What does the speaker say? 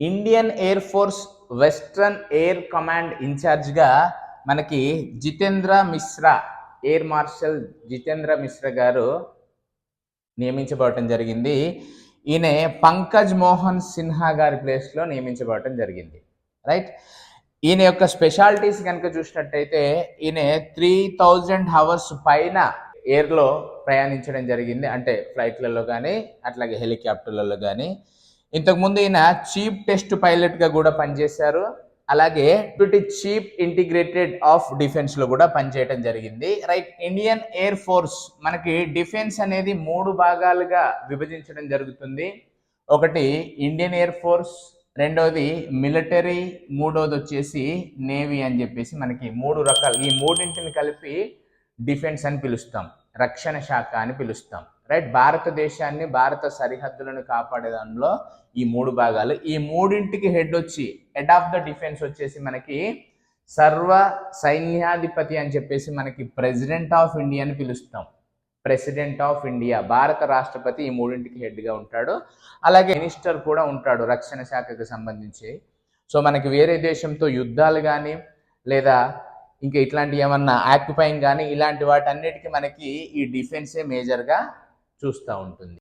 Indian Air Force Western Air Command ఇన్ఛార్జ్గా మనకి Jitendra Mishra, air marshal Jitendra Mishra గారు నియమించబడటం జరిగింది. ఈయన పంకజ్ మోహన్ సిన్హా గారి ప్లేస్లో నియమించబడటం జరిగింది. రైట్. ఈయన యొక్క స్పెషాలిటీస్ కనుక చూసినట్టయితే ఈయన 3000 అవర్స్ పైన ఎయిర్లో ప్రయాణించడం జరిగింది. అంటే ఫ్లైట్లలో కానీ అట్లాగే హెలికాప్టర్లలో కానీ. ఇంతకుముందు ఈయన చీఫ్ టెస్ట్ పైలట్గా కూడా పనిచేశారు. అలాగే deputy chief integrated of defence లో కూడా పనిచేయడం జరిగింది. రైట్. ఇండియన్ ఎయిర్ ఫోర్స్ మనకి డిఫెన్స్ అనేది 3 భాగాలుగా విభజించడం జరుగుతుంది. ఒకటి ఇండియన్ ఎయిర్ ఫోర్స్, రెండవది మిలిటరీ, మూడవది వచ్చేసి నేవీ అని చెప్పేసి మనకి 3 రకాలు. ఈ మూడింటిని కలిపి డిఫెన్స్ అని పిలుస్తాం, రక్షణ శాఖ అని పిలుస్తాం. రైట్. భారతదేశాన్ని, భారత సరిహద్దులను కాపాడే దానిలో ఈ 3 భాగాలు. ఈ మూడింటికి హెడ్ ఆఫ్ ద డిఫెన్స్ వచ్చేసి మనకి సర్వ సైన్యాధిపతి అని చెప్పేసి మనకి ప్రెసిడెంట్ ఆఫ్ ఇండియా అని పిలుస్తాం. ప్రెసిడెంట్ ఆఫ్ ఇండియా, భారత రాష్ట్రపతి ఈ మూడింటికి హెడ్గా ఉంటాడు. అలాగే మినిస్టర్ కూడా ఉంటాడు రక్షణ శాఖకు సంబంధించి. సో మనకి వేరే దేశంతో యుద్ధాలు కానీ లేదా ఇంకా ఇట్లాంటి ఏమన్నా ఆక్యుపైయింగ్ కానీ ఇలాంటి వాటన్నిటికీ మనకి ఈ డిఫెన్సే మేజర్గా చూస్తూ ఉంటుంది.